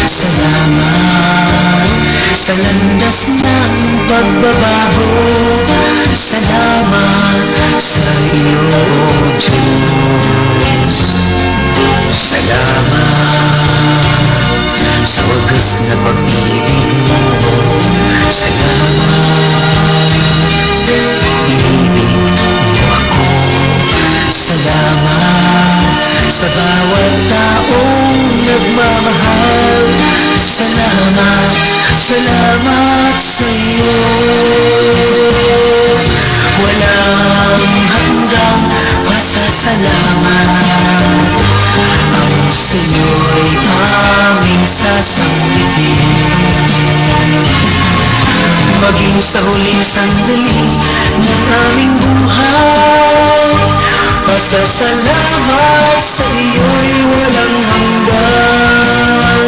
Salamat sa landas ng pagbabago. Salamat sa iyo, Diyos. Salamat sa wagas na pag-ibig mo. Salamat, inibig mo ako. Salamat sa bawat taong nagmamahal. Salamat, salamat sa iyo. Walang hanggang pasasalamat ang sa'yo'y aming sasambitin. Maging sa huling sandali ng aming buhay, pasasalamat sa iyo'y walang hanggan.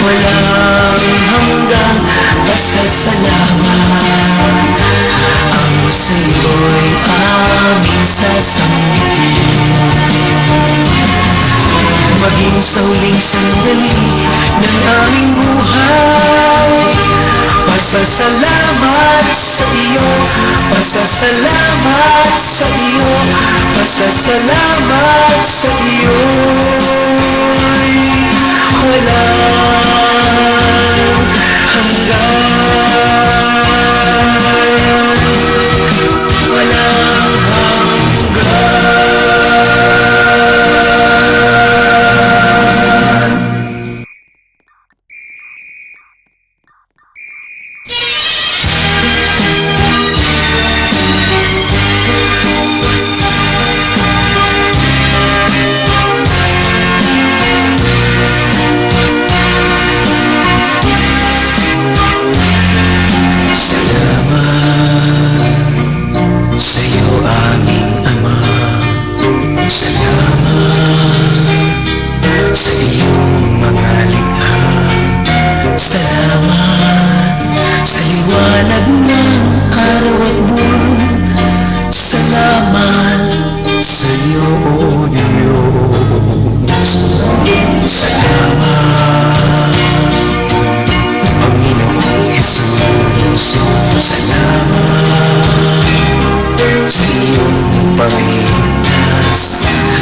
Walang hanggang pasasalamat ang sa'yo'y aming sasambitin. Maging sa huling sandali ng aming buhay, pasasalamat sa iyo, pasasalamat sa iyo, pasasalamat sa iyo. Walang hanggan, walang hanggan.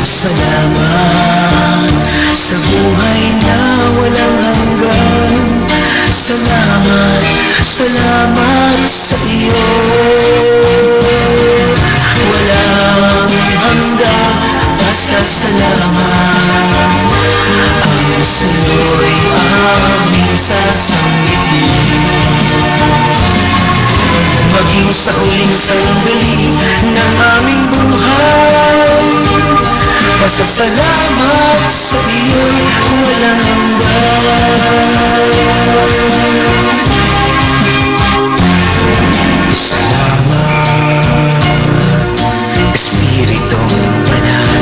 Salamat sa buhay na walang hanggan. Salamat, salamat sa iyo. Walang hanggang pasasalamat ang sa'yo'y aming sasambitin. Maging sa huling sandali ng aming buhay, pasasalamat sa iyo'y walang hanggan. Salamat, Espiritong Banal.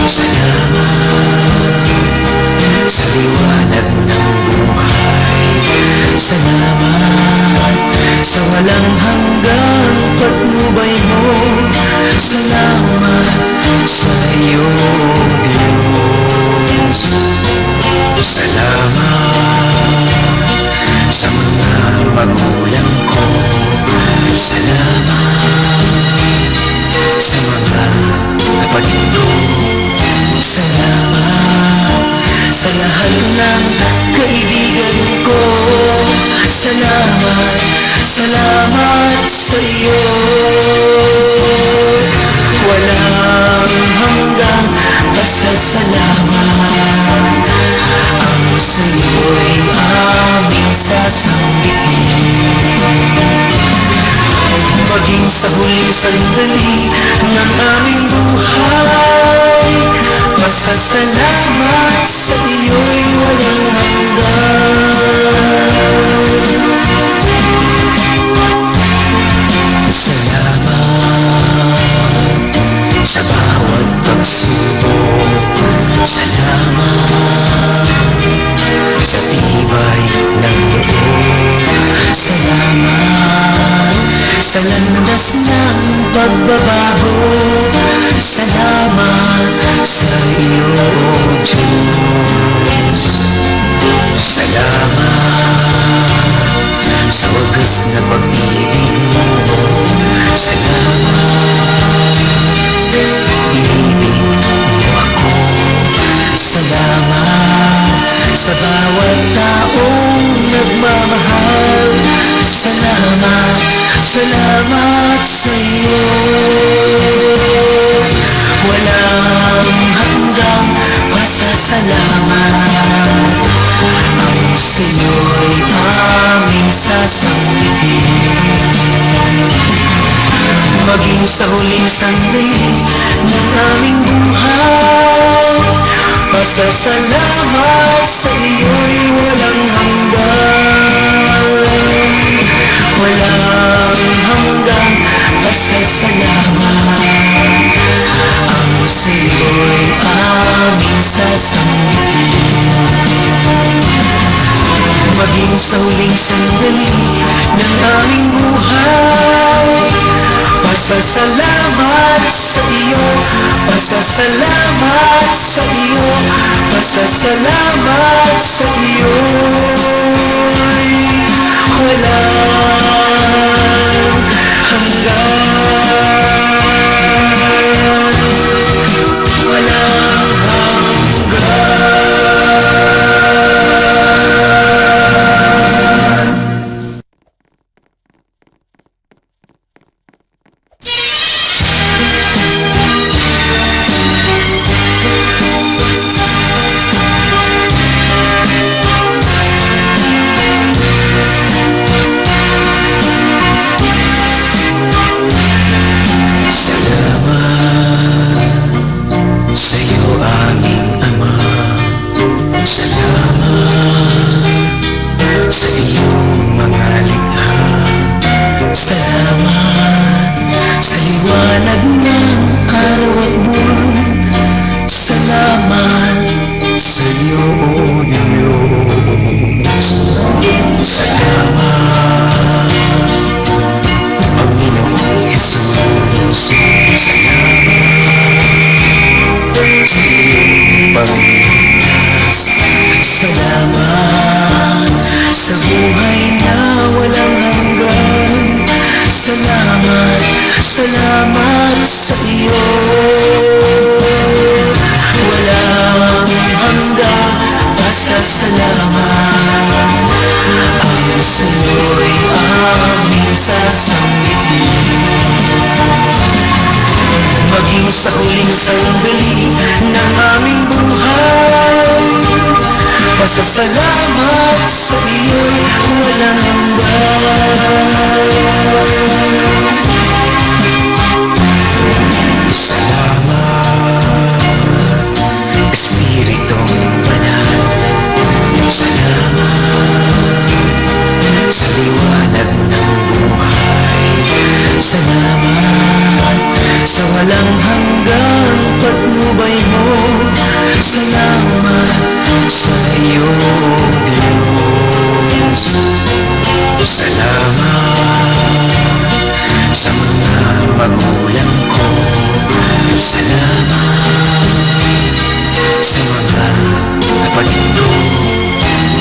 Salamat sa liwanag ng buhay. Salamat sa walang hanggang patnubay mo. Salamat sa iyo, Diyos. Salamat sa mga magulang ko. Salamat sa mga kapatid ko. Salamat sa lahat ng kaibigan ko. Salamat, salamat sa iyo. Walang hanggang pasasalamat ang sa'yo'y aming sasambitin. Maging sa huling sandali ng aming buhay, pasasalamat sa iyo'y walang hanggan. Salamat sa bawat pagsubok. Salamat sa tibay ng loob. Salamat sa landas ng pagbabago. Salamat sa iyo, Diyos. Salamat sa wagas na pag-ibig mo. Salamat, inibig mo ako. Salamat sa bawat taong nagmamahal. Salamat, salamat sa'yo. Walang hanggang pasasalamat ang sa'yo'y aming sasambitin. Maging sa huling sandali ng aming buhay, pasasalamat sa iyo'y walang hanggan. Walang hanggang pasasalamat ang sa'yo'y aming sasambitin. Maging sa huling sandali ng aming buhay, pasasalamat sa iyo, pasasalamat sa iyo, pasasalamat sa iyo. Walang hanggan, walang hanggan. Salamat sa buhay na walang hanggan. Salamat, salamat sa iyo. Walang hanggang pasasalamat ang sa'yo'y aming sasambitin. Maging sa huling sandali ng aming buhay, pasasalamat sa iyo'y walang hanggan. Salamat, Espiritong Banal. Salamat sa liwanag ng buhay. Salamat sa walang hanggang patnubay mo. Salamat sa iyo, Diyos. Salamat sa mga magulang ko. Salamat sa mga kapatid ko.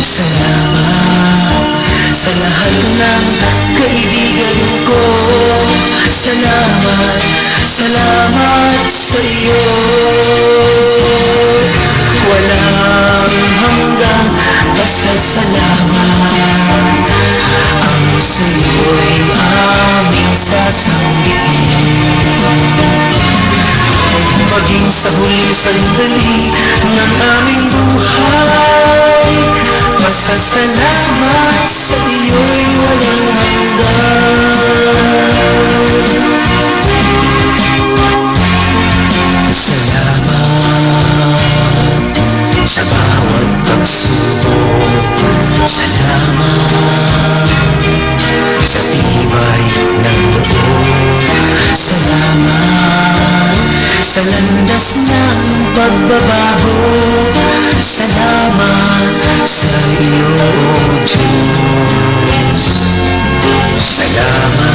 Salamat sa lahat ng kaibigan ko. Salamat, salamat sa iyo. Walang hanggang pasasalamat ang sa'yo'y aming sasambitin. Maging sa huling sandali ng aming buhay, pasasalamat sa iyo'y walang hanggan. Salamat sa bawat pagsubok. Salamat sa tibay ng loob. Salamat sa landas ng pagbabago. Salamat sa iyo, Diyos. Salamat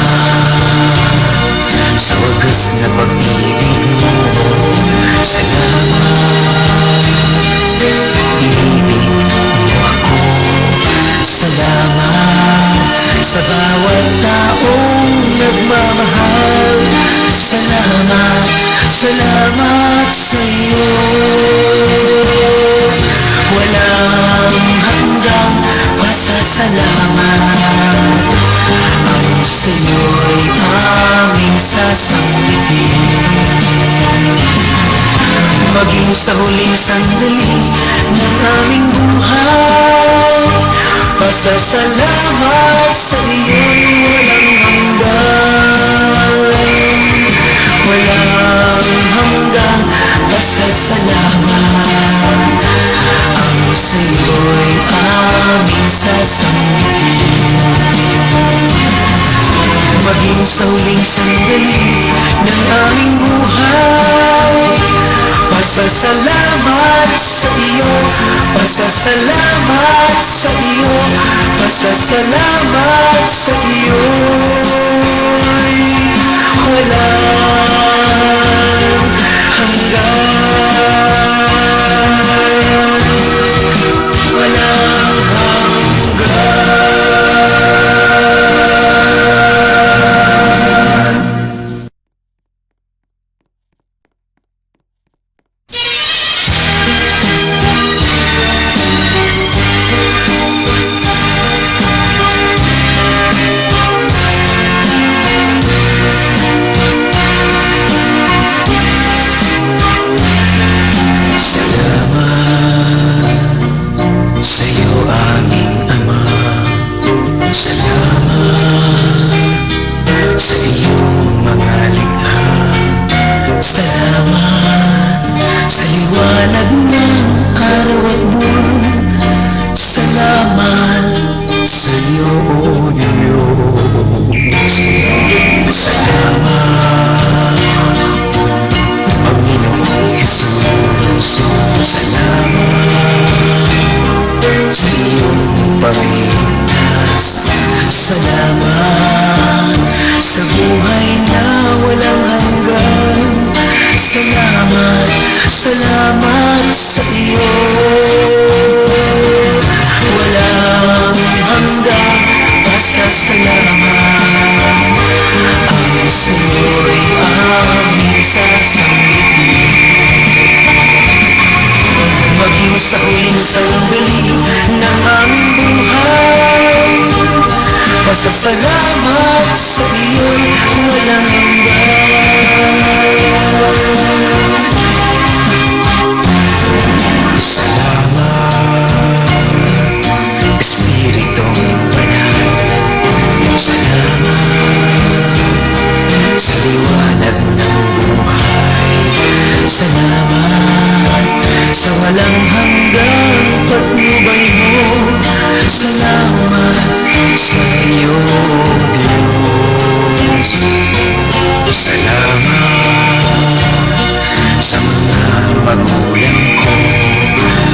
sa wagas na pag-ibig mo. Salamat, inibig Salamat sa'yo. Walang hanggang pasasalamat ang sa'yo'y aming sasambitin. Maging sa huling sandali ng aming buhay, pasasalamat sa iyo'y walang hanggan. Walang hanggang pasasalamat ang sa'yo'y aming sasambitin. Maging sa huling sandali ng aming buhay, pasasalamat sa iyo, pasasalamat sa iyo, pasasalamat sa iyo. Walang hanggan, walang hanggan. Sa'yo aming Ama, salamat sa iyong mga likha. Salamat sa liwanag ng araw at buwan. Salamat sa iyo, O Diyos. Salamat, Panginoong Jesus. Salamat sa iyong pagligtas. Salamat sa buhay na walang hanggan. Salamat, salamat sa iyo. Walang hanggang pasasalamat ang sa'yo'y aming sasambitin. Maging sa huling sandali ng aming buhay, pasasalamat sa iyo'y walang hanggan. Salamat, Espiritong Banal. Salamat sa liwanag ng buhay. Salamat sa walang hanggang patnubay mo. Salamat sa iyo, Diyos. Salamat sa mga magulang ko.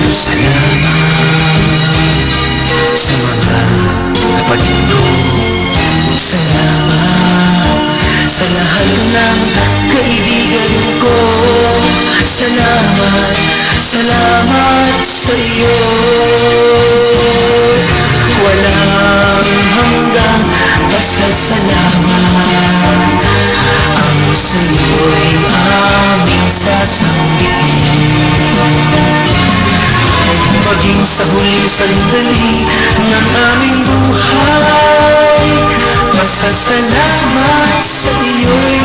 Salamat sa mga kapatid ko. Salamat sa lahat ng kaibigan ko. Salamat, salamat sa iyo. Walang hanggang pasasalamat ang sa'yo'y aming sasambitin. Maging sa huling sandali ng aming buhay, pasasalamat sa iyo'y